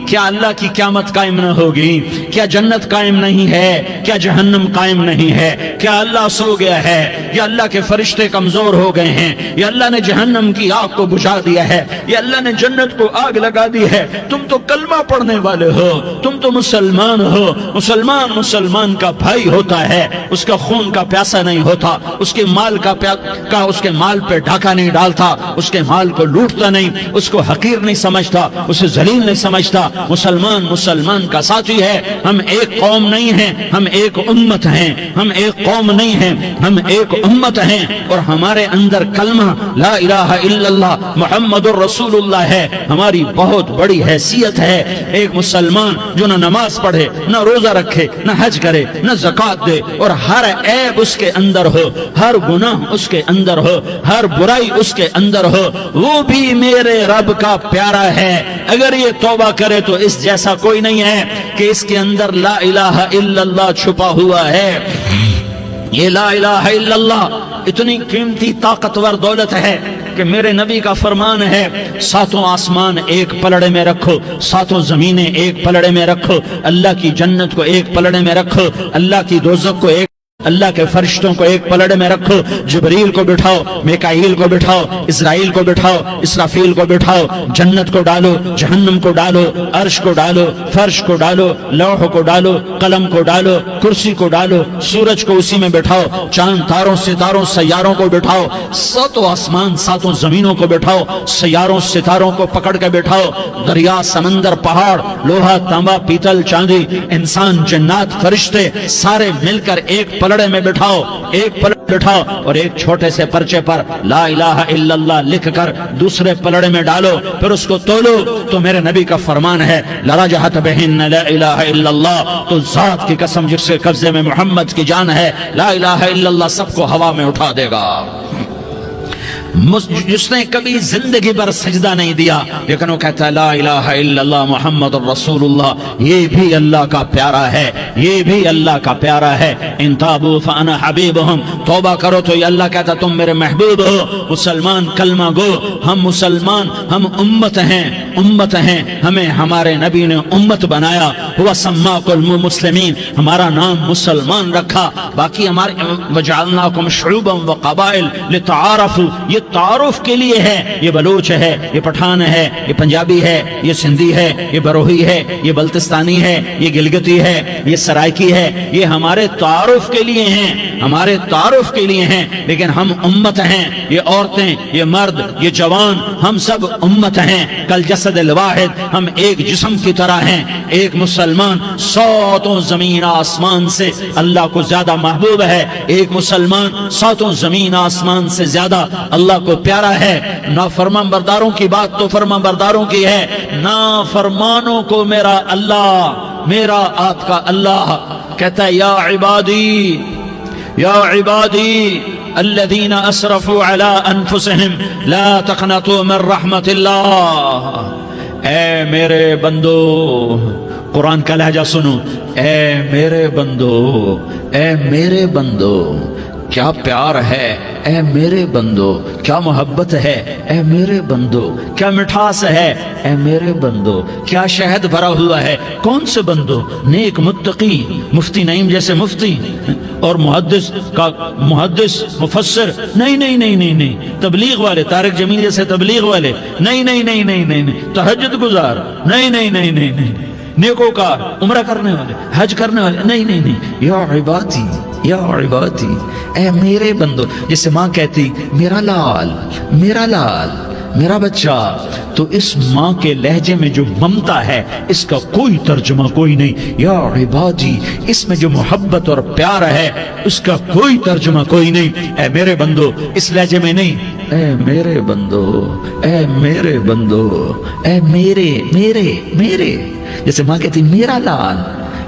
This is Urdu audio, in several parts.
کیا اللہ کی قیامت قائم نہ ہوگی؟ کیا جنت قائم نہیں ہے؟ کیا جہنم قائم نہیں ہے؟ کیا اللہ سو گیا ہے؟ یا اللہ کے فرشتے کمزور ہو گئے ہیں؟ یا اللہ نے جہنم کی آگ کو بجھا دیا ہے؟ یا اللہ نے جنت کو آگ لگا دی ہے؟ تم تو کلمہ پڑھنے والے ہو، تم تو مسلمان ہو۔ مسلمان کا بھائی ہوتا ہے، اس کا خون کا پیاسا نہیں ہوتا، اس کے مال اس کے مال پہ ڈھاکہ نہیں ڈالتا، اس کے مال کو لوٹتا نہیں، اس کو حقیر نہیں سمجھتا، اسے ذلیل نہیں سمجھتا۔ مسلمان کا ساتھی ہے۔ ہم ایک قوم نہیں ہیں، ہم ایک امت ہیں۔ ہم ایک قوم نہیں ہیں، ہم ایک امت ہیں، اور ہمارے اندر کلمہ لا الہ الا اللہ محمد الرسول اللہ ہے۔ ہماری بہت بڑی حیثیت ہے۔ ایک مسلمان جو نہ نماز پڑھے، نہ روزہ رکھے، نہ حج کرے، نہ زکوٰۃ دے، اور ہر عیب اس کے اندر ہو، ہر گناہ اس کے اندر ہو، ہر برائی اس کے اندر ہو، وہ بھی میرے رب کا پیارا ہے۔ اگر یہ توبہ کرے تو اس جیسا کوئی نہیں ہے کہ اس کے اندر لا الہ الا اللہ چھپا ہوا ہے۔ یہ لا الہ الا اللہ اتنی قیمتی طاقتور دولت ہے کہ میرے نبی کا فرمان ہے، ساتوں آسمان ایک پلڑے میں رکھو، ساتوں زمینیں ایک پلڑے میں رکھو، اللہ کی جنت کو ایک پلڑے میں رکھو، اللہ کی دوزخ کو ایک، اللہ کے فرشتوں کو ایک پلڑے میں رکھو، جبریل کو بٹھاؤ، میکائیل کو بٹھاؤ، اسرائیل کو بٹھاؤ، اسرافیل کو بٹھاؤ، جنت کو ڈالو، جہنم کو ڈالو، عرش کو ڈالو، فرش کو ڈالو، لوح کو ڈالو، قلم کو ڈالو، کرسی کو ڈالو، سورج کو اسی میں بٹھاؤ، چاند تاروں ستاروں سیاروں کو بٹھاؤ، ساتوں آسمان ساتوں زمینوں کو بٹھاؤ، سیاروں ستاروں کو پکڑ کے بٹھاؤ، دریا سمندر پہاڑ لوہا تانبا پیتل چاندی انسان جنات فرشتے سارے مل کر ایک پلڑے میں بٹھاؤ، ایک پلڑے بٹھاؤ، اور ایک چھوٹے سے پرچے پر لا الہ الا اللہ لکھ کر دوسرے پلڑے میں ڈالو، پھر اس کو تولو تو میرے نبی کا فرمان ہے لرجحت بہن لا الہ الا اللہ، تو ذات کی قسم جس کے قبضے میں محمد کی جان ہے، لا الہ الا اللہ سب کو ہوا میں اٹھا دے گا۔ جس نے کبھی زندگی پر سجدہ نہیں دیا لیکن وہ کہتا ہے لا الہ الا اللہ محمد الرسول اللہ، یہ بھی اللہ کا پیارا ہے، یہ بھی اللہ کا پیارا ہے۔ ان تابوا فانا حبیبہم، توبہ کرو تو یہ اللہ کہتا تم میرے محبوب ہو۔ مسلمان کلمہ گو، ہم مسلمان، ہم امت ہیں، امت ہیں، ہمیں ہمارے نبی نے امت بنایا، ہوا سماکم المسلمین، ہمارا نام مسلمان رکھا، باقی ہمارے وجعلناکم شعوبا وقبائل لتعارفوا، یہ تعارف کے لیے ہے، یہ بلوچ ہے، یہ پٹھان ہے، یہ پنجابی ہے، یہ سندھی ہے، یہ بروہی ہے، یہ بلتستانی ہے، یہ گلگتی ہے، یہ سرائکی ہے، یہ ہمارے تعارف کے لیے ہیں، ہمارے تعارف کے لیے ہیں، لیکن ہم امت ہیں، یہ عورتیں، یہ مرد، یہ جوان، ہم سب امت ہیں، کل جسد الواحد، ہم ایک جسم کی طرح ہیں۔ ایک مسلمان ساتوں زمین آسمان سے اللہ کو زیادہ محبوب ہے، ایک مسلمان ساتوں زمین آسمان سے زیادہ اللہ کو پیارا ہے۔ نافرمان برداروں کی بات تو فرمان برداروں کی ہے، نافرمانوں کو میرا اللہ، میرا آپ کا اللہ کہتا ہے یا عبادی، یا عبادی الذین اسرفوا علی انفسہم لا تقنطوا من رحمت اللہ، اے میرے بندو، قرآن کا لہجہ سنو، اے میرے بندو، اے میرے بندو، کیا پیار ہے، اے میرے بندو، کیا محبت ہے، اے میرے بندو، کیا مٹھاس ہے، اے میرے بندو، کیا شہد بھرا ہوا ہے۔ کون سے بندو؟ نیک متقی، مفتی نعیم جیسے مفتی اور محدث مفسر، نہیں نہیں نہیں نہیں نہیں، تبلیغ والے طارق جمیل جیسے تبلیغ والے، نہیں نہیں نہیں نہیں نہیں، تہجد گزار، نہیں نہیں نہیں نہیں نہیں، نیکوکار، عمرہ کرنے والے، حج کرنے والے، نہیں نہیں نہیں، یا عبادی، یا عبادی، اے میرے بندو، جسے ماں کہتی میرا لال، میرا لال، میرا بچہ، تو اس ماں کے لہجے میں جو ممتا ہے اس کا کوئی ترجمہ کوئی نہیں۔ یا عبادی، اس میں جو محبت اور پیار ہے اس کا کوئی ترجمہ کوئی نہیں۔ اے میرے بندو، اس لہجے میں نہیں، اے میرے بندو، اے میرے بندو، اے میرے میرے میرے، جیسے ماں کہتی میرا لال،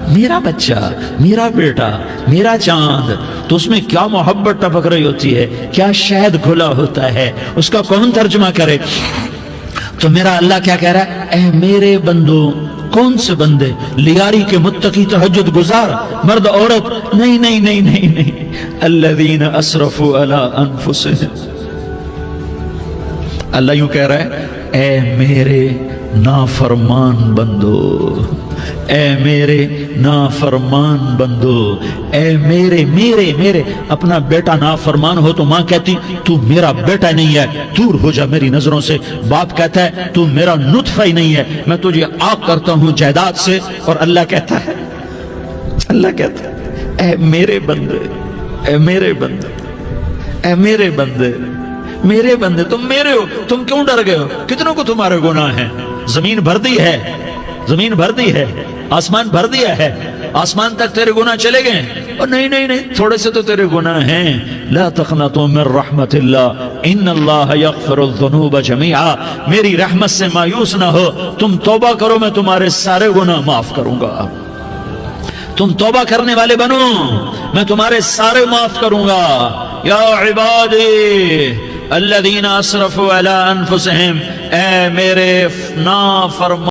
میرا بچہ، میرا بیٹا، میرا چاند، تو اس میں کیا محبت ٹپک رہی ہوتی ہے، کیا شہد گھلا ہوتا ہے، اس کا کون ترجمہ کرے؟ تو میرا اللہ کیا کہہ رہا ہے، اے میرے بندو، کون سے بندے؟ لیاری کے متقی، تہجد گزار، مرد عورت، نہیں نہیں نہیں نہیں نہیں، الذین اسرفوا علی انفسہم، اللہ یوں کہہ رہا ہے، اے میرے نافرمان بندو، اے میرے نافرمان بندو، اے میرے میرے میرے اپنا بیٹا نافرمان ہو تو ماں کہتی تو میرا بیٹا نہیں ہے، دور ہو جا میری نظروں سے۔ باپ کہتا ہے تو میرا نطفہ ہی نہیں ہے، میں تجھے عاق کرتا ہوں جائیداد سے۔ اور اللہ کہتا ہے اے میرے بندے، اے میرے بندے، اے میرے بندے، میرے بندے تم میرے ہو، تم کیوں ڈر گئے ہو؟ کتنوں کو تمہارے گناہ ہیں؟ زمین بھر دی ہے، زمین بھر دی ہے، آسمان بھر دیا ہے، آسمان تک تیرے گناہ چلے گئے ہیں؟ اور نہیں نہیں نہیں، تھوڑے سے تو تیرے گناہ ہیں۔ لا تقنطوا من رحمت اللہ ان اللہ یغفر الذنوب جميعا، میری رحمت سے مایوس نہ ہو، تم توبہ کرو میں تمہارے سارے گناہ معاف کروں گا۔ تم توبہ کرنے والے بنو، میں تمہارے سارے معاف کروں گا۔ یا عبادی الذین اسرفوا علی انفسہم، اے میرے نافرمان